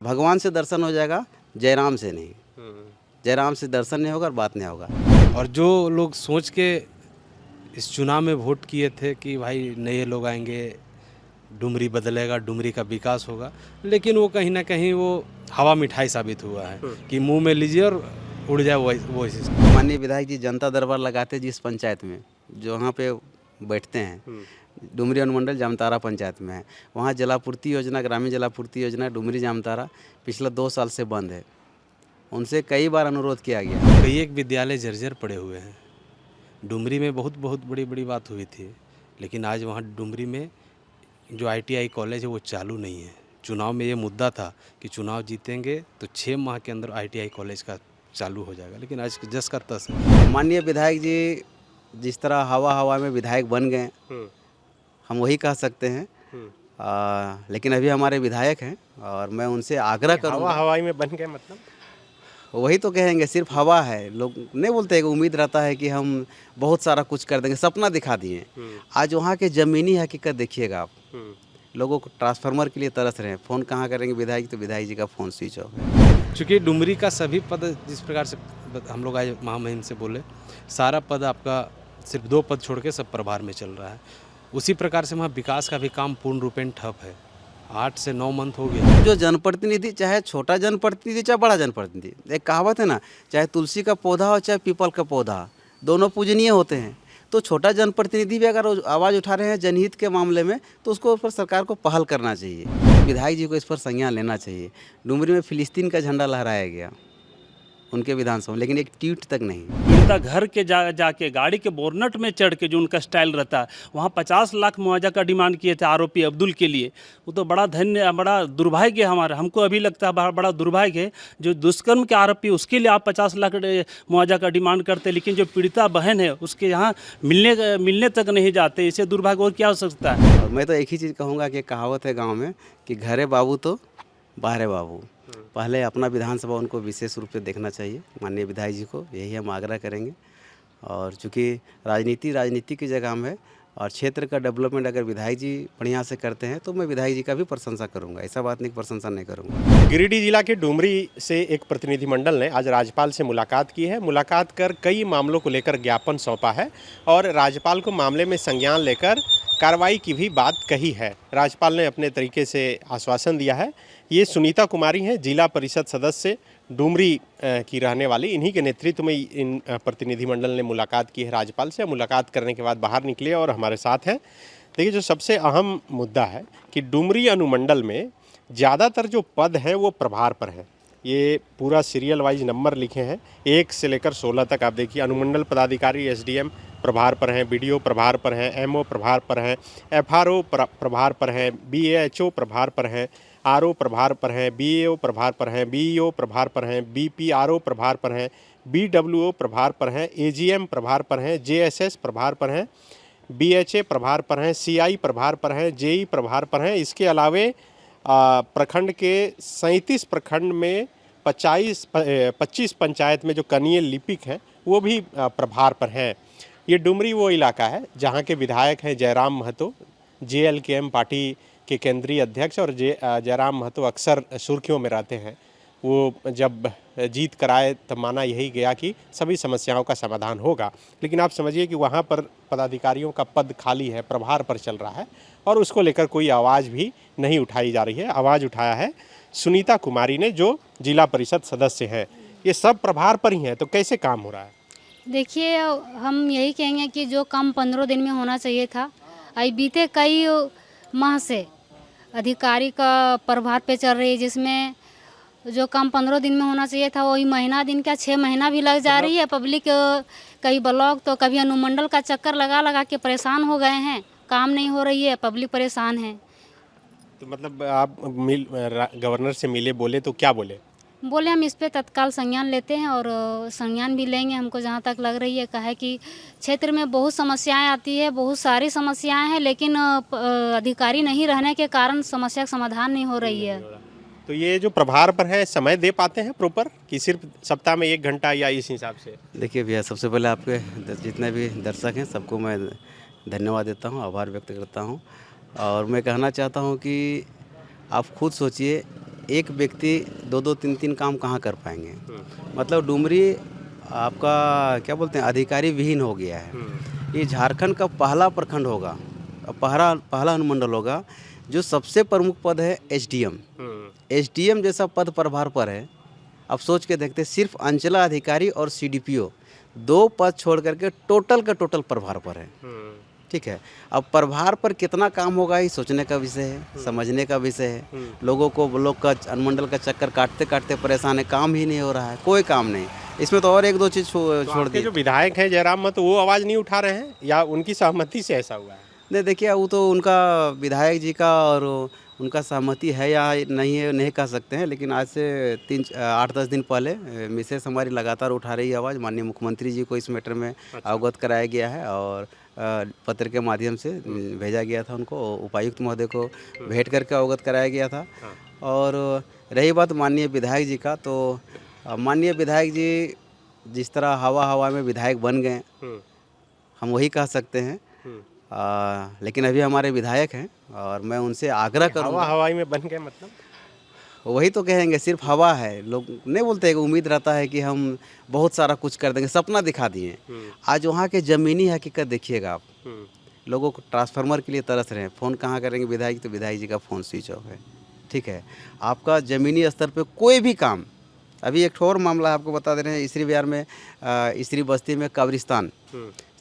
भगवान से दर्शन हो जाएगा, जयराम से नहीं। जयराम से दर्शन नहीं होगा और बात नहीं होगा। और जो लोग सोच के इस चुनाव में वोट किए थे कि भाई नए लोग आएंगे, डुमरी बदलेगा, डुमरी का विकास होगा, लेकिन वो कहीं ना कहीं वो हवा मिठाई साबित हुआ है कि मुंह में लीजिए और उड़ जाए वो सिस्टम। माननीय विधायक जी जनता दरबार लगाते जिस पंचायत में, जो वहाँ पे बैठते हैं, डुमरी अनुमंडल जामतारा पंचायत में है, वहाँ जलापूर्ति योजना, ग्रामीण जलापूर्ति योजना डुमरी जामतारा पिछले 2 साल से बंद है। उनसे कई बार अनुरोध किया गया। कई एक विद्यालय जर्जर पड़े हुए हैं। डुमरी में बहुत बड़ी बात हुई थी, लेकिन आज वहाँ डुमरी में जो ITI कॉलेज है वो चालू नहीं है। चुनाव में ये मुद्दा था कि चुनाव जीतेंगे तो 6 माह के अंदर ITI कॉलेज का चालू हो जाएगा, लेकिन आज जस का तस है। माननीय विधायक जी जिस तरह हवा में विधायक बन गए, हम वही कह सकते हैं। लेकिन अभी हमारे विधायक हैं और मैं उनसे आग्रह करूँगा। हवाई में बन गए मतलब वही तो कहेंगे, सिर्फ हवा है। लोग नहीं बोलते हैं कि उम्मीद रहता है कि हम बहुत सारा कुछ कर देंगे, सपना दिखा दिए। आज वहाँ के ज़मीनी हकीकत देखिएगा आप। लोगों को ट्रांसफार्मर के लिए तरस रहे हैं। फ़ोन कहाँ करेंगे विधायक, तो विधायक जी का फ़ोन स्विच ऑफ है। चूँकि डुमरी का सभी पद जिस प्रकार से हम लोग आज महामहिम से बोले, सारा पद आपका सिर्फ 2 पद छोड़ के सब प्रभार में चल रहा है। उसी प्रकार से वहाँ विकास का भी काम पूर्ण रूपेण ठप है। 8 से 9 मंथ हो गया। जो जनप्रतिनिधि, चाहे छोटा जनप्रतिनिधि चाहे बड़ा जनप्रतिनिधि, एक कहावत है ना, चाहे तुलसी का पौधा हो चाहे पीपल का पौधा, दोनों पूजनीय होते हैं। तो छोटा जनप्रतिनिधि भी अगर आवाज़ उठा रहे हैं जनहित के मामले में, तो उसको उस पर सरकार को पहल करना चाहिए। विधायक जी को इस पर संज्ञान लेना चाहिए। डुमरी में फिलिस्तीन का झंडा लहराया गया उनके विधानसभा, लेकिन एक ट्वीट तक नहीं। पीड़िता घर के जाके गाड़ी के बोनट में चढ़ के, जो उनका स्टाइल रहता है, वहाँ 50 लाख मुआवजा का डिमांड किए थे आरोपी अब्दुल के लिए। वो तो बड़ा बड़ा दुर्भाग्य है हमको अभी लगता है बड़ा दुर्भाग्य है। जो दुष्कर्म के आरोपी, उसके लिए आप 50 लाख मुआवजा का डिमांड करते, लेकिन जो पीड़िता बहन है उसके यहाँ मिलने तक नहीं जाते। इससे दुर्भाग्य और क्या हो सकता है। और मैं तो एक ही चीज़ कहूँगा कि कहावत है गाँव में कि घरे बाबू तो बाहरे बाबू। पहले अपना विधानसभा उनको विशेष रूप से देखना चाहिए। माननीय विधायक जी को यही हम आग्रह करेंगे। और चूँकि राजनीति की जगह में है और क्षेत्र का डेवलपमेंट अगर विधायक जी बढ़िया से करते हैं तो मैं विधायक जी का भी प्रशंसा करूंगा। ऐसा बात नहीं, प्रशंसा नहीं करूंगा। गिरिडीह जिला के डुमरी से एक प्रतिनिधिमंडल ने आज राज्यपाल से मुलाकात की है। मुलाकात कर कई मामलों को लेकर ज्ञापन सौंपा है और राज्यपाल को मामले में संज्ञान लेकर कार्रवाई की भी बात कही है। राज्यपाल ने अपने तरीके से आश्वासन दिया है। ये सुनीता कुमारी हैं, जिला परिषद सदस्य डुमरी की रहने वाली। इन्हीं के नेतृत्व में इन प्रतिनिधिमंडल ने मुलाकात की है राज्यपाल से। मुलाकात करने के बाद बाहर निकले और हमारे साथ हैं। देखिए, जो सबसे अहम मुद्दा है कि डुमरी अनुमंडल में ज़्यादातर जो पद हैं वो प्रभार पर है। ये पूरा सीरियल वाइज नंबर लिखे हैं 1 से लेकर 16 तक। आप देखिए, अनुमंडल पदाधिकारी SDM प्रभार पर हैं, BDO प्रभार पर हैं, MO प्रभार पर हैं, FRO प्रभार पर हैं, BAHO प्रभार पर हैं, RO प्रभार पर हैं, BAO प्रभार पर हैं, BEO प्रभार पर हैं, BPRO प्रभार पर हैं, BWO प्रभार पर हैं, AGM प्रभार पर हैं, JSS प्रभार पर हैं, BHA प्रभार पर हैं, CI प्रभार पर हैं, JE प्रभार पर हैं। इसके अलावे प्रखंड के 37 प्रखंड में 25 पंचायत में जो कनीय लिपिक हैं वो भी प्रभार पर हैं। ये डुमरी वो इलाका है जहाँ के विधायक हैं जयराम महतो, JLKM पार्टी के केंद्रीय अध्यक्ष। और जयराम महतो अक्सर सुर्खियों में रहते हैं। वो जब जीत कराए तब माना यही गया कि सभी समस्याओं का समाधान होगा, लेकिन आप समझिए कि वहाँ पर पदाधिकारियों का पद खाली है, प्रभार पर चल रहा है और उसको लेकर कोई आवाज़ भी नहीं उठाई जा रही है। आवाज़ उठाया है सुनीता कुमारी ने, जो जिला परिषद सदस्य हैं। ये सब प्रभार पर ही हैं, तो कैसे काम हो रहा है? देखिए, हम यही कहेंगे कि जो काम 15 दिन में होना चाहिए था, अभी बीते कई माह से अधिकारी का प्रभार पे चल रही है, जिसमें जो काम 15 दिन में होना चाहिए था वही महीना दिन का 6 महीना भी लग जा रही है। पब्लिक कई ब्लॉक तो कभी अनुमंडल का चक्कर लगा के परेशान हो गए हैं। काम नहीं हो रही है, पब्लिक परेशान है। तो मतलब आप गवर्नर से मिले, बोले तो क्या बोले? बोले हम इस पे तत्काल संज्ञान लेते हैं और संज्ञान भी लेंगे। हमको जहाँ तक लग रही है, कहा कि क्षेत्र में बहुत समस्याएं आती है, बहुत सारी समस्याएं हैं, लेकिन अधिकारी नहीं रहने के कारण समस्या का समाधान नहीं हो रही है। तो ये जो प्रभार पर है, समय दे पाते हैं प्रॉपर कि सिर्फ सप्ताह में 1 घंटा या इस हिसाब से? देखिए भैया, सबसे पहले आपके जितने भी दर्शक हैं सबको मैं धन्यवाद देता हूं, आभार व्यक्त करता हूं। और मैं कहना चाहता हूं कि आप खुद सोचिए, एक व्यक्ति दो दो तीन तीन काम कहाँ कर पाएंगे। मतलब डुमरी आपका क्या बोलते हैं अधिकारी विहीन हो गया है। ये झारखंड का पहला प्रखंड होगा, पहला अनुमंडल होगा जो सबसे प्रमुख पद है एसडीएम। एसडीएम जैसा पद प्रभार पर है। अब सोच के देखते, सिर्फ अंचला अधिकारी और सीडीपीओ 2 पद छोड़ करके टोटल का टोटल प्रभार पर है। ठीक है, अब प्रभार पर कितना काम होगा ये सोचने का विषय है, समझने का विषय है। लोगों को लोग का अनुमंडल का चक्कर काटते काटते परेशान है, काम ही नहीं हो रहा है, कोई काम नहीं। इसमें तो और एक दो चीज़ छोड़ दी। जो विधायक हैं जयराम मत, वो आवाज़ नहीं उठा रहे हैं या उनकी सहमति से ऐसा हुआ है? नहीं देखिए, वो तो उनका विधायक जी का और उनका सहमति है या नहीं है नहीं कह सकते हैं, लेकिन आज से 8-10 दिन पहले मिसेस हमारी लगातार उठा रही आवाज़। माननीय मुख्यमंत्री जी को इस मैटर में अवगत कराया गया है और पत्र के माध्यम से भेजा गया था उनको, उपायुक्त महोदय को भेंट करके अवगत कराया गया था। और रही बात माननीय विधायक जी का, तो माननीय विधायक जी जिस तरह हवा में विधायक बन गए, हम वही कह सकते हैं। लेकिन अभी हमारे विधायक हैं और मैं उनसे आग्रह करूँगा। हवाई में बन गए मतलब वही तो कहेंगे, सिर्फ हवा है। लोग नहीं बोलते हैं कि उम्मीद रहता है कि हम बहुत सारा कुछ कर देंगे, सपना दिखा दिए। आज वहाँ के ज़मीनी हकीकत देखिएगा आप। लोगों को ट्रांसफार्मर के लिए तरस रहे हैं, फ़ोन कहाँ करेंगे विधायक, तो विधायक जी का फ़ोन स्विच ऑफ है। ठीक है, आपका ज़मीनी स्तर पे कोई भी काम। अभी एक और मामला आपको बता दे रहे हैं, इसरी बिहार में इसरी बस्ती में कब्रिस्तान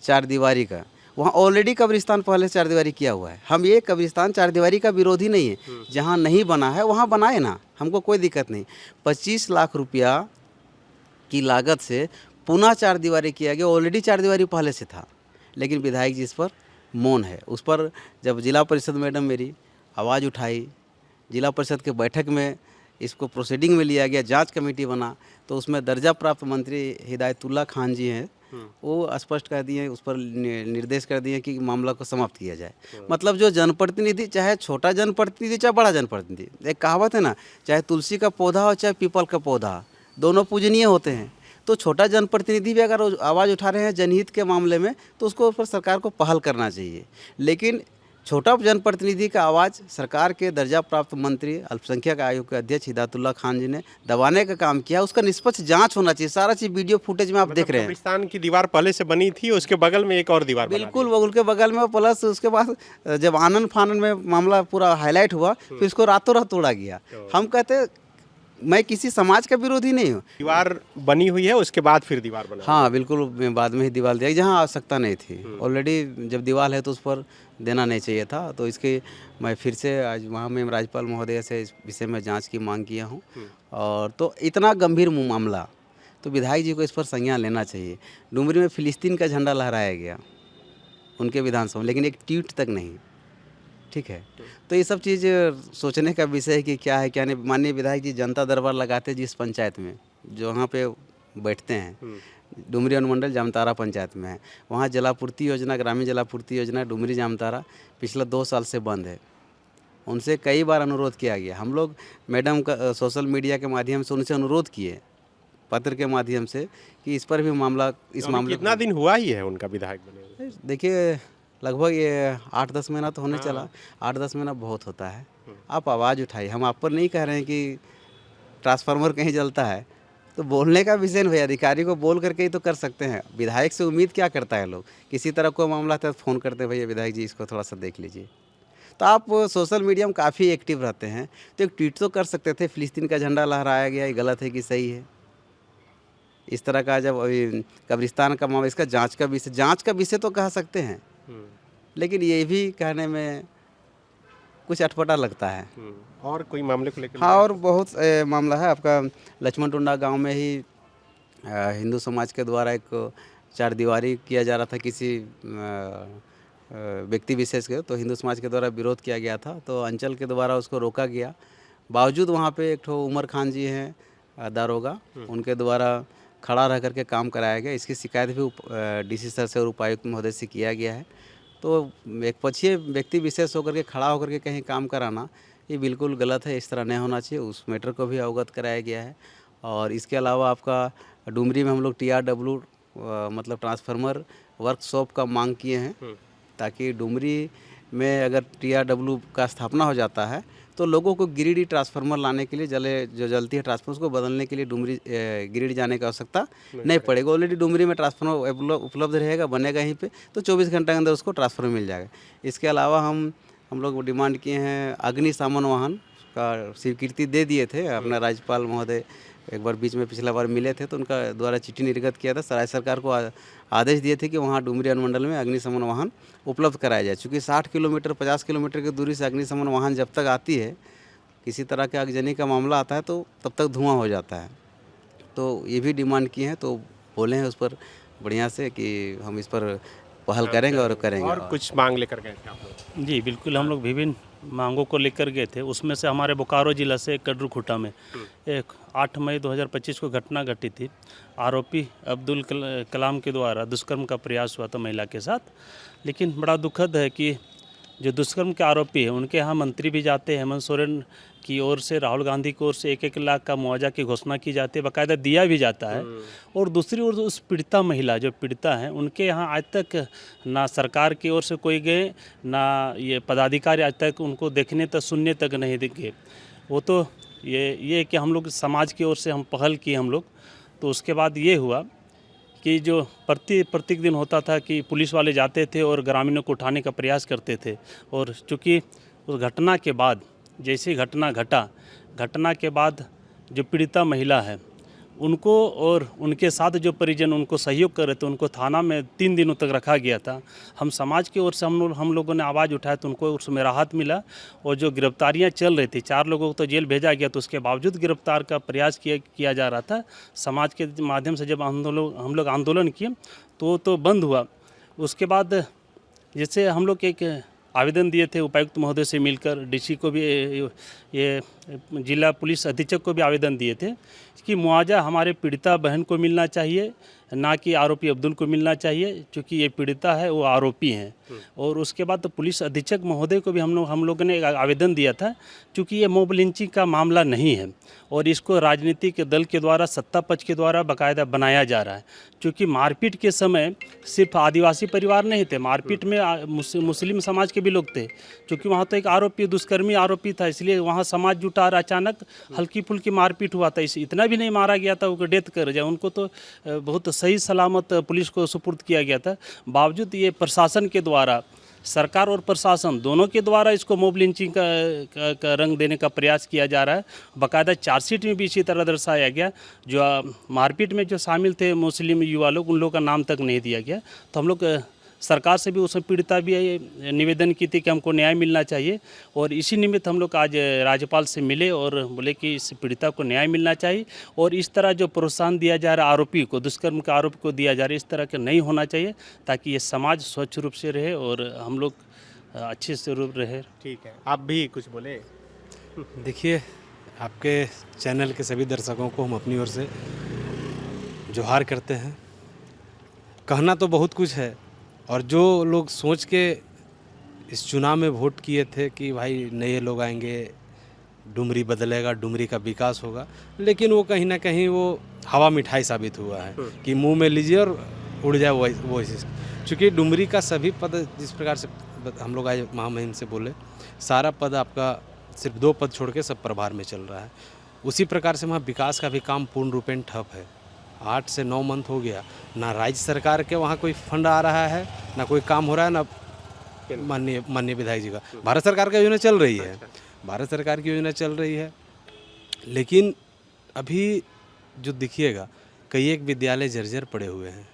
4 दीवारी का, वहाँ ऑलरेडी कब्रिस्तान पहले 4 दीवारी किया हुआ है। हम ये कब्रिस्तान 4 दीवारी का विरोधी नहीं है, जहाँ नहीं बना है वहाँ बनाए ना, हमको कोई दिक्कत नहीं। 25 लाख रुपया की लागत से पुनः 4 दीवारी किया गया। ऑलरेडी 4 दीवारी पहले से था, लेकिन विधायक जी इस पर मौन है। उस पर जब जिला परिषद मैडम मेरी आवाज़ उठाई, जिला परिषद के बैठक में इसको प्रोसीडिंग में लिया गया, जांच कमेटी बना, तो उसमें दर्जा प्राप्त मंत्री हिदायतुल्ला खान जी हैं, वो स्पष्ट कर दिए, उस पर निर्देश कर दिए कि मामला को समाप्त किया जाए। मतलब जो जनप्रतिनिधि, चाहे छोटा जनप्रतिनिधि चाहे बड़ा जनप्रतिनिधि, एक कहावत है ना, चाहे तुलसी का पौधा हो चाहे पीपल का पौधा, दोनों पूजनीय होते हैं। तो छोटा जनप्रतिनिधि भी अगर आवाज़ उठा रहे हैं जनहित के मामले में, तो उसको ऊपर सरकार को पहल करना चाहिए। लेकिन छोटा जनप्रतिनिधि का आवाज़ सरकार के दर्जा प्राप्त मंत्री अल्पसंख्यक आयोग के अध्यक्ष हिदायतुल्ला खान जी ने दबाने का काम किया। उसका निष्पक्ष जांच होना चाहिए। सारा चीज़ वीडियो फुटेज में आप देख रहे हैं। कब्रिस्तान की दीवार पहले से बनी थी, उसके बगल में एक और दीवार बिल्कुल बगल के बगल में, प्लस उसके बाद जब आनन फानन में मामला पूरा हाईलाइट हुआ, फिर उसको रातों रात तोड़ा गया। हम कहते मैं किसी समाज का विरोधी नहीं हूँ। दीवार बनी हुई है, उसके बाद फिर दीवार बना। हाँ बिल्कुल, बाद में ही दीवार दिया जहाँ आवश्यकता नहीं थी। ऑलरेडी जब दीवार है तो उस पर देना नहीं चाहिए था। तो इसके मैं फिर से आज वहाँ में राज्यपाल महोदय से इस विषय में जांच की मांग किया हूँ। और तो इतना गंभीर मामला, तो विधायक जी को इस पर संज्ञान लेना चाहिए। डुमरी में फिलिस्तीन का झंडा लहराया गया उनके विधानसभा, लेकिन एक ट्वीट तक नहीं। ठीक है, तो ये सब चीज़ सोचने का विषय है कि क्या है क्या नहीं। माननीय विधायक जी जनता दरबार लगाते जिस पंचायत में, जो वहाँ पे बैठते हैं, डुमरी अनुमंडल जामतारा पंचायत में है, वहाँ जलापूर्ति योजना, ग्रामीण जलापूर्ति योजना डुमरी जामतारा पिछले 2 साल से बंद है। उनसे कई बार अनुरोध किया गया। हम लोग मैडम का सोशल मीडिया के माध्यम से उनसे अनुरोध किए, पत्र के माध्यम से, कि इस पर भी मामला, इस मामले कितना दिन हुआ ही है उनका विधायक बने हुए? देखिए लगभग ये 8-10 महीना तो होने चला। 8-10 महीना बहुत होता है। आप आवाज़ उठाइए, हम आप पर नहीं कह रहे हैं कि ट्रांसफार्मर कहीं जलता है, तो बोलने का विषय नहीं, अधिकारी को बोल करके ही तो कर सकते हैं। विधायक से उम्मीद क्या करता है लोग, किसी तरह कोई मामला आता है तो फ़ोन करते हैं, भैया विधायक जी इसको थोड़ा सा देख लीजिए। तो आप सोशल मीडिया में काफ़ी एक्टिव रहते हैं, तो एक ट्वीट तो कर सकते थे, फिलिस्तीन का झंडा लहराया गया, ये गलत है कि सही है। इस तरह का जब कब्रिस्तान का मामला, इसका जाँच का विषय तो कह सकते हैं, लेकिन ये भी कहने में कुछ अटपटा लगता है। और कोई मामले को लेकर? हाँ, और बहुत मामला है आपका। लक्ष्मण टुंडा गांव में ही हिंदू समाज के द्वारा एक 4 दीवारी किया जा रहा था किसी व्यक्ति विशेष के, तो हिंदू समाज के द्वारा विरोध किया गया था, तो अंचल के द्वारा उसको रोका गया। बावजूद वहाँ पे एक ठो उमर खान जी हैं दारोगा, उनके द्वारा खड़ा रह करके काम कराया गया। इसकी शिकायत भी डीसी सर से और उपायुक्त महोदय से किया गया है। तो एक पक्षीय व्यक्ति विशेष होकर के खड़ा होकर के कहीं काम कराना, ये बिल्कुल गलत है, इस तरह नहीं होना चाहिए। उस मैटर को भी अवगत कराया गया है। और इसके अलावा आपका डुमरी में हम लोग TRW मतलब ट्रांसफार्मर वर्कशॉप का मांग किए हैं, ताकि डुमरी में अगर TRW का स्थापना हो जाता है तो लोगों को गिरिडीह ट्रांसफार्मर लाने के लिए जो जलती है ट्रांसफार्मर उसको बदलने के लिए गिरिडीह जाने की आवश्यकता नहीं पड़ेगा। ऑलरेडी डुमरी में ट्रांसफार्मर उपलब्ध रहेगा, बनेगा यहीं पे, तो 24 घंटे के अंदर उसको ट्रांसफार्मर मिल जाएगा। इसके अलावा हम लोग डिमांड किए हैं अग्निशमन वाहन का स्वीकृति दे दिए थे। अपना राज्यपाल महोदय एक बार बीच में पिछला बार मिले थे तो उनका द्वारा चिट्ठी निर्गत किया था, राज्य सरकार को आदेश दिए थे कि वहाँ डुमरी अनुमंडल में अग्निशमन वाहन उपलब्ध कराया जाए। चूँकि 60 किलोमीटर 50 किलोमीटर की दूरी से अग्निशमन वाहन जब तक आती है, किसी तरह के आगजनी का मामला आता है तो तब तक धुआं हो जाता है। तो ये भी डिमांड किए हैं, तो बोले हैं उस पर बढ़िया से कि हम इस पर पहल करेंगे और करेंगे। और कुछ मांग लेकर गए थे आप लोग? जी बिल्कुल, हम लोग विभिन्न मांगों को लेकर गए थे। उसमें से हमारे बोकारो जिला से कड्रूखुटा में एक 8 मई 2025 को घटना घटी थी। आरोपी अब्दुल कलाम के द्वारा दुष्कर्म का प्रयास हुआ था महिला के साथ। लेकिन बड़ा दुखद है कि जो दुष्कर्म के आरोपी हैं उनके यहाँ मंत्री भी जाते हैं। हेमंत सोरेन की ओर से, राहुल गांधी की ओर से 1-1 लाख का मुआवजा की घोषणा की जाती है, बाकायदा दिया भी जाता है। और दूसरी ओर उस पीड़िता महिला जो पीड़िता हैं उनके यहाँ आज तक ना सरकार की ओर से कोई गए, ना ये पदाधिकारी आज तक उनको देखने तक सुनने तक नहीं दिखे। वो तो ये कि हम लोग समाज की ओर से हम पहल की हम लोग, तो उसके बाद ये हुआ कि जो प्रत्येक दिन होता था कि पुलिस वाले जाते थे और ग्रामीणों को उठाने का प्रयास करते थे। और चूँकि उस घटना के बाद, जैसी घटना घटना के बाद जो पीड़िता महिला है उनको और उनके साथ जो परिजन उनको सहयोग कर रहे थे उनको थाना में 3 दिनों तक रखा गया था। हम समाज की ओर से हम लोगों ने आवाज़ उठाया तो उनको उसमें राहत मिला। और जो गिरफ्तारियां चल रही थी, 4 लोगों को तो जेल भेजा गया, तो उसके बावजूद गिरफ्तार का प्रयास किया जा रहा था। समाज के माध्यम से जब हम लोग आंदोलन किए तो बंद हुआ। उसके बाद जैसे हम लोग एक आवेदन दिए थे उपायुक्त महोदय से मिलकर, डीसी को भी, ये जिला पुलिस अधीक्षक को भी आवेदन दिए थे कि मुआवजा हमारे पीड़िता बहन को मिलना चाहिए, ना कि आरोपी अब्दुल को मिलना चाहिए, क्योंकि ये पीड़िता है वो आरोपी हैं। और उसके बाद तो पुलिस अधीक्षक महोदय को भी हम लोगों ने आवेदन दिया था, क्योंकि ये मॉब लिंचिंग का मामला नहीं है और इसको राजनीतिक दल के द्वारा, सत्ता पक्ष के द्वारा बाकायदा बनाया जा रहा है। क्योंकि मारपीट के समय सिर्फ आदिवासी परिवार नहीं थे, मारपीट में मुस्लिम समाज के भी लोग थे। क्योंकि वहाँ तो एक आरोपी, दुष्कर्मी आरोपी था, इसलिए वहाँ समाज जुटा और अचानक हल्की फुल्की मारपीट हुआ था। इतना भी नहीं मारा गया था वो डेथ कर जाए, उनको तो बहुत सही सलामत पुलिस को सुपुर्द किया गया था। बावजूद ये प्रशासन के द्वारा, सरकार और प्रशासन दोनों के द्वारा इसको मॉब लिंचिंग का रंग देने का प्रयास किया जा रहा है। बाकायदा चार्जशीट में भी इसी तरह दर्शाया गया, जो मारपीट में जो शामिल थे मुस्लिम युवा लोग, उन लोगों का नाम तक नहीं दिया गया। तो हम लोग सरकार से भी, उसमें पीड़िता भी निवेदन की थी कि हमको न्याय मिलना चाहिए। और इसी निमित्त हम लोग आज राज्यपाल से मिले और बोले कि इस पीड़िता को न्याय मिलना चाहिए और इस तरह जो प्रोत्साहन दिया जा रहा है आरोपी को, दुष्कर्म के आरोपी को दिया जा रहा है, इस तरह के नहीं होना चाहिए, ताकि ये समाज स्वच्छ रूप से रहे और हम लोग अच्छे से रूप रहे। ठीक है, आप भी कुछ बोले। देखिए, आपके चैनल के सभी दर्शकों को हम अपनी ओर से जोहार करते हैं। कहना तो बहुत कुछ है, और जो लोग सोच के इस चुनाव में वोट किए थे कि भाई नए लोग आएंगे, डुमरी बदलेगा, डुमरी का विकास होगा, लेकिन वो कहीं ना कहीं वो हवा मिठाई साबित हुआ है कि मुंह में लीजिए और उड़ जाए वो चूँकि डुमरी का सभी पद, जिस प्रकार से हम लोग आज महामहिम से बोले, सारा पद आपका सिर्फ 2 पद छोड़ के सब प्रभार में चल रहा है। उसी प्रकार से वहाँ विकास का भी काम पूर्ण रूपेण ठप है। 8 से 9 मंथ हो गया, ना राज्य सरकार के वहाँ कोई फंड आ रहा है, ना कोई काम हो रहा है, ना माननीय विधायक जी का। भारत सरकार की योजना चल रही है, भारत सरकार की योजना चल रही है, लेकिन अभी जो देखिएगा कई एक विद्यालय जर्जर पड़े हुए हैं।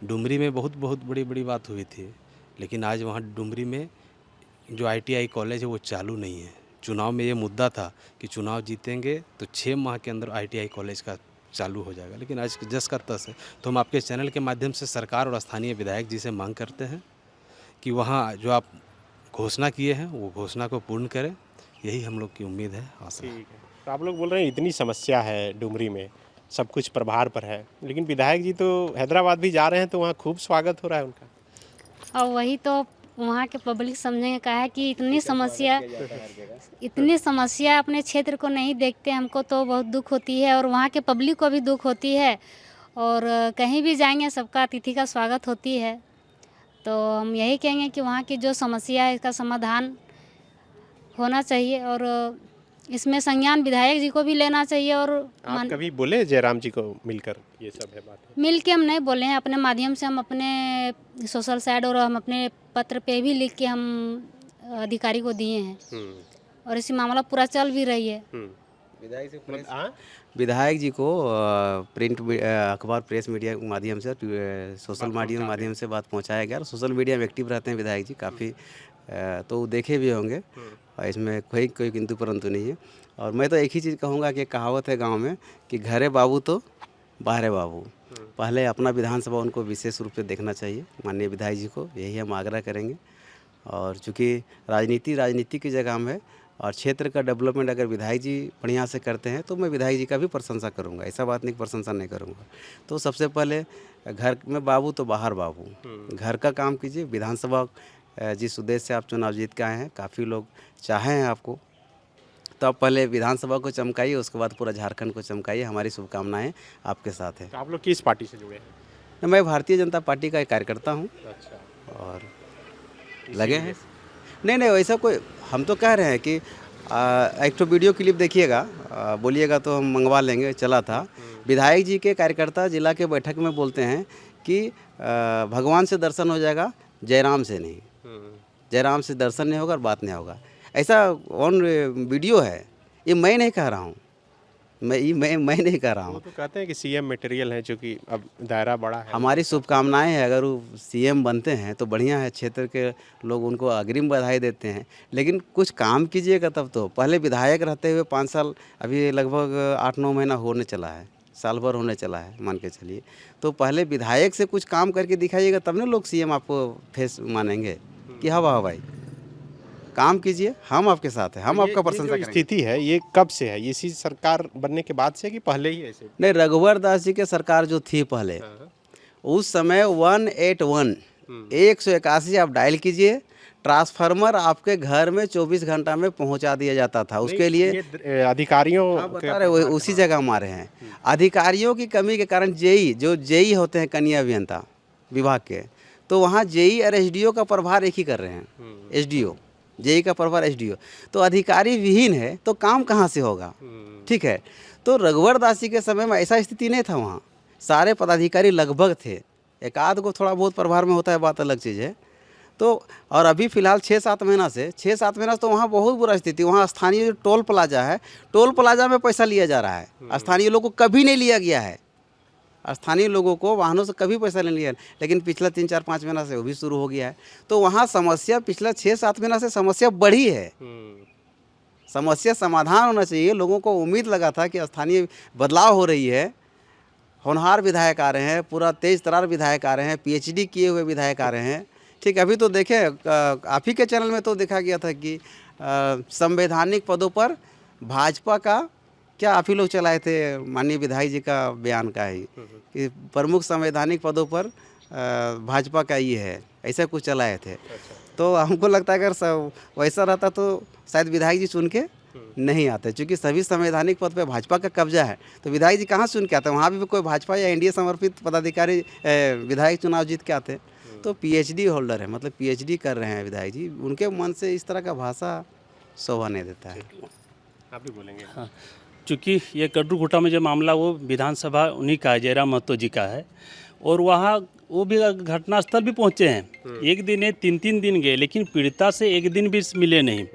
डुमरी में बहुत बड़ी बात हुई थी, लेकिन आज वहाँ डुमरी में जो ITI कॉलेज है वो चालू नहीं है। चुनाव में ये मुद्दा था कि चुनाव जीतेंगे तो 6 माह के अंदर ITI कॉलेज का चालू हो जाएगा, लेकिन आज जस का तस है। तो हम आपके चैनल के माध्यम से सरकार और स्थानीय विधायक जी से मांग करते हैं कि वहाँ जो आप घोषणा किए हैं वो घोषणा को पूर्ण करें, यही हम लोग की उम्मीद है, आशा है। ठीक है, तो आप लोग बोल रहे हैं इतनी समस्या है डुमरी में, सब कुछ प्रभार पर है, लेकिन विधायक जी तो हैदराबाद भी जा रहे हैं, तो वहाँ खूब स्वागत हो रहा है उनका। और वही तो वहाँ के पब्लिक समझेंगे का है कि इतनी समस्या अपने क्षेत्र को नहीं देखते, हमको तो बहुत दुख होती है और वहाँ के पब्लिक को भी दुख होती है। और कहीं भी जाएंगे सबका अतिथि का स्वागत होती है। तो हम यही कहेंगे कि वहाँ की जो समस्या है इसका समाधान होना चाहिए और इसमें संज्ञान विधायक जी को भी लेना चाहिए। और आप कभी बोले जयराम जी को मिलकर ये सब है बात? मिल के हम नहीं बोले हैं, अपने माध्यम से हम अपने सोशल साइड और हम अपने पत्र पे भी लिख के हम अधिकारी को दिए हैं और इसी मामला पूरा चल भी रही है। विधायक जी को प्रिंट अखबार प्रेस मीडिया के माध्यम से सोशल मीडिया के माध्यम से बात पहुंचाया गया और सोशल मीडिया में एक्टिव रहते हैं विधायक जी काफ़ी, तो देखे भी होंगे और इसमें कोई कोई किंतु परंतु नहीं है। और मैं तो एक ही चीज़ कहूँगा कि कहावत है गांव में कि घरे बाबू तो बाहरे बाबू, पहले अपना विधानसभा उनको विशेष रूप से देखना चाहिए माननीय विधायक जी को, यही हम आग्रह करेंगे। और चूँकि राजनीति की जगह में और क्षेत्र का डेवलपमेंट अगर विधायक जी बढ़िया से करते हैं तो मैं विधायक जी का भी प्रशंसा करूंगा, ऐसा बात नहीं प्रशंसा नहीं करूंगा। तो सबसे पहले घर में बाबू तो बाहर बाबू, घर का काम कीजिए। विधानसभा जिस उद्देश्य से आप चुनाव जीत के आए हैं, काफ़ी लोग चाहे हैं आपको, तो आप पहले विधानसभा को चमकाइए, उसके बाद पूरा झारखंड को चमकाइए। हमारी शुभकामनाएँ आपके साथ हैं। तो आप लोग किस पार्टी से जुड़े हैं? मैं भारतीय जनता पार्टी का एक कार्यकर्ता हूँ अच्छा। और लगे हैं। नहीं वैसा कोई, हम तो कह रहे हैं कि एक तो वीडियो क्लिप देखिएगा, बोलिएगा तो हम मंगवा लेंगे, चला था। विधायक जी के कार्यकर्ता जिला के बैठक में बोलते हैं कि भगवान से दर्शन हो जाएगा, जयराम से नहीं, जयराम से दर्शन नहीं होगा और बात नहीं होगा। ऐसा ऑन वीडियो है, ये मैं नहीं कह रहा हूँ, मैं नहीं कह रहा हूँ। वो तो कहते हैं कि सीएम मटेरियल है, चूँकि अब दायरा बड़ा है। हमारी शुभकामनाएं हैं, अगर वो सीएम बनते हैं तो बढ़िया है, क्षेत्र के लोग उनको अग्रिम बधाई देते हैं, लेकिन कुछ काम कीजिएगा तब तो। पहले विधायक रहते हुए 5 साल, अभी लगभग 8-9 महीना होने चला है, साल भर होने चला है मान के चलिए, तो पहले विधायक से कुछ काम करके दिखाइएगा तब ना लोग सीएम आपको फेस मानेंगे कि हाँ वाह भाई काम कीजिए, हम आपके साथ हैं, हम आपका प्रशंसा करेंगे। स्थिति है ये कब से है? इसी सरकार बनने के बाद से कि पहले ही ऐसे? नहीं, रघुवर दास जी के सरकार जो थी पहले, उस समय 181 181 आप डायल कीजिए, ट्रांसफार्मर आपके घर में 24 घंटा में पहुंचा दिया जाता था। उसके लिए अधिकारियों बता रहे उसी जगह हमारे हैं। अधिकारियों की कमी के कारण जेई होते हैं कन्या अभियंता विभाग के, तो वहाँ जेई और एसडीओ का प्रभार एक ही कर रहे हैं। एसडीओ जेई का प्रभार एसडीओ, तो अधिकारी विहीन है तो काम कहाँ से होगा? ठीक है, तो रघुवर दास जी के समय में ऐसा स्थिति नहीं था, वहाँ सारे पदाधिकारी लगभग थे, एक आध को थोड़ा बहुत प्रभार में होता है, बात अलग चीज़ है। तो और अभी फ़िलहाल 6-7 महीना से तो वहाँ बहुत बुरा स्थिति। वहाँ स्थानीय जो टोल प्लाजा है, टोल प्लाजा में पैसा लिया जा रहा है। स्थानीय लोगों को कभी नहीं लिया गया है, स्थानीय लोगों को वाहनों से कभी पैसा नहीं लिया, लेकिन पिछला 3-4-5 महीना से वो भी शुरू हो गया है। तो वहाँ समस्या पिछला 6-7 महीना से समस्या बढ़ी है। समस्या समाधान होना चाहिए। लोगों को उम्मीद लगा था कि स्थानीय बदलाव हो रही है, होनहार विधायक आ रहे हैं, पूरा तेज तरार विधायक आ रहे हैं, पीएचडी किए हुए विधायक आ रहे हैं। ठीक, अभी तो देखें आप ही के चैनल में तो देखा गया था कि संवैधानिक पदों पर भाजपा का क्या आप ही लोग चलाए थे, माननीय विधायक जी का बयान का ही कि प्रमुख संवैधानिक पदों पर भाजपा का ये है, ऐसा कुछ चलाए थे। तो हमको लगता है अगर वैसा रहता तो शायद विधायक जी चुन के नहीं आते, क्योंकि सभी संवैधानिक पद पे भाजपा का कब्जा है। तो विधायक जी कहाँ चुन के आते? वहाँ भी कोई भाजपा या एनडीए समर्पित पदाधिकारी विधायक चुनाव जीत के आते। तो पीएचडी होल्डर है, मतलब पीएचडी कर रहे हैं विधायक जी, उनके मन से इस तरह का भाषा शोभा नहीं देता है। आप भी बोलेंगे? हाँ, चूँकि ये कड्डू-घुटा में जो मामला वो विधानसभा उन्हीं का है, जयराम महतो जी का है, और वहाँ वो भी घटनास्थल भी पहुँचे हैं। एक दिन है, 3-3 दिन गए, लेकिन पीड़िता से एक दिन भी मिले नहीं।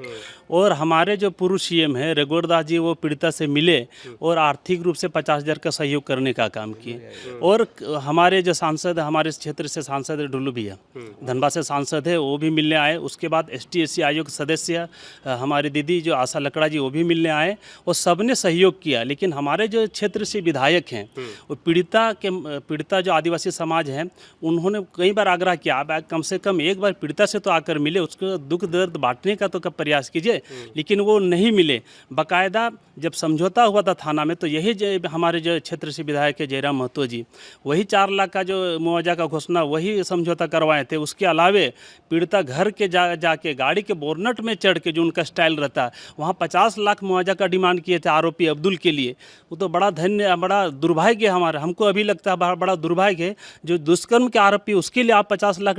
और हमारे जो पूर्व सीएम है रघुवर दास जी, वो पीड़िता से मिले और आर्थिक रूप से 50,000 का सहयोग करने का काम किए। और हमारे जो सांसद, हमारे क्षेत्र से सांसद ढुल्लू भैया, धनबाद से सांसद है, वो भी मिलने आए। उसके बाद ST-SC आयोग सदस्य हमारी दीदी जो आशा लकड़ा जी, वो भी मिलने आए और सबने सहयोग किया। लेकिन हमारे जो क्षेत्र से विधायक हैं, वो पीड़िता जो आदिवासी समाज है, उन्होंने कई बार आग्रह किया, आप कम से कम एक बार पीड़िता से तो आकर मिले, उसको दुख दर्द बांटने का तो प्रयास कीजिए। लेकिन वो नहीं मिले। बाकायदा जब समझौता हुआ था थाना में, तो यही हमारे जो क्षेत्र से विधायक है जयराम महतो जी, वही 4 लाख का जो मुआवजा का घोषणा, वही समझौता करवाए थे। उसके अलावे पीड़िता घर के जाके गाड़ी के बोरनट में चढ़ के, जो उनका स्टाइल रहता है, वहाँ 50 लाख मुआवजा का डिमांड किए थे आरोपी अब्दुल के लिए। वो तो बड़ा दुर्भाग्य है हमारा, हमको अभी लगता है बड़ा दुर्भाग्य है। जो दुष्कर्म के आरोपी उसके लिए आप 50 लाख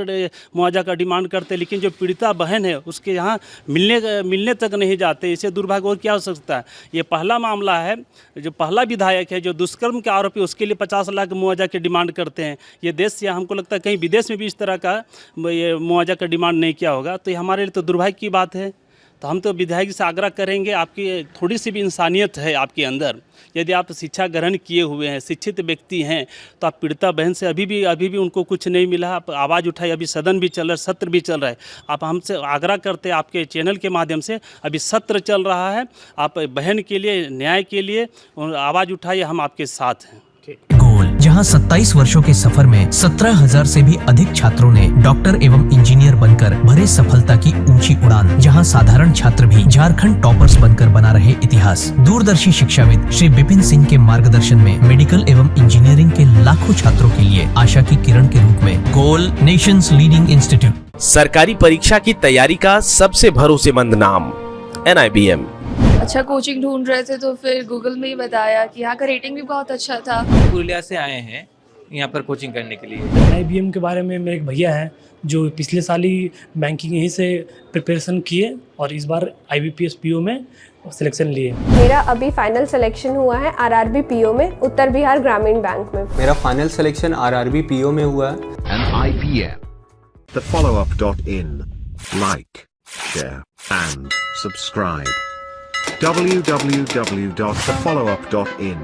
मुआवजा का डिमांड करते हैं, लेकिन जो पीड़िता बहन है उसके यहाँ मिलने तक नहीं जाते। इसे दुर्भाग्य और क्या हो सकता है। ये पहला मामला है, जो पहला विधायक है जो दुष्कर्म के आरोपी उसके लिए 50 लाख मुआवजा की डिमांड करते हैं। ये देश से हमको लगता है कहीं विदेश में भी इस तरह का ये मुआवजा का डिमांड नहीं किया होगा। तो ये हमारे लिए तो दुर्भाग्य की बात है। तो हम तो विधायक से आग्रह करेंगे, आपकी थोड़ी सी भी इंसानियत है आपके अंदर, यदि आप शिक्षा ग्रहण किए हुए हैं, शिक्षित व्यक्ति हैं, तो आप पीड़िता बहन से अभी भी उनको कुछ नहीं मिला, आप आवाज़ उठाए। अभी सदन भी चल रहा है, सत्र भी चल रहा है। आप हमसे आग्रह करते हैं, आपके चैनल के माध्यम से, अभी सत्र चल रहा है, आप बहन के लिए, न्याय के लिए आवाज़ उठाइए, हम आपके साथ हैं। गोल, जहां 27 वर्षों के सफर में 17,000 से भी अधिक छात्रों ने डॉक्टर एवं इंजीनियर बनकर भरे सफलता की ऊंची उड़ान, जहां साधारण छात्र भी झारखंड टॉपर्स बनकर बना रहे इतिहास। दूरदर्शी शिक्षाविद श्री विपिन सिंह के मार्गदर्शन में मेडिकल एवं इंजीनियरिंग के लाखों छात्रों के लिए आशा की किरण के रूप में गोल, नेशंस लीडिंग इंस्टीट्यूट। सरकारी परीक्षा की तैयारी का सबसे भरोसेमंद नाम NIBM। अच्छा कोचिंग ढूंढ रहे थे तो फिर गूगल में ही बताया कि यहाँ का रेटिंग भी बहुत अच्छा था। पुरुलिया से आए हैं यहाँ पर कोचिंग करने के लिए। IBM के बारे में मेरे एक भैया हैं जो पिछले साल ही बैंकिंग यहीं से प्रिपरेशन किए और इस बार IBPS PO में सिलेक्शन लिए। मेरा अभी फाइनल सिलेक्शन हुआ है RRB PO में, उत्तर बिहार ग्रामीण बैंक में। मेरा फाइनल सिलेक्शन RRB PO में हुआ है। IBM, thefollowup.in. Like, share and subscribe. www.thefollowup.in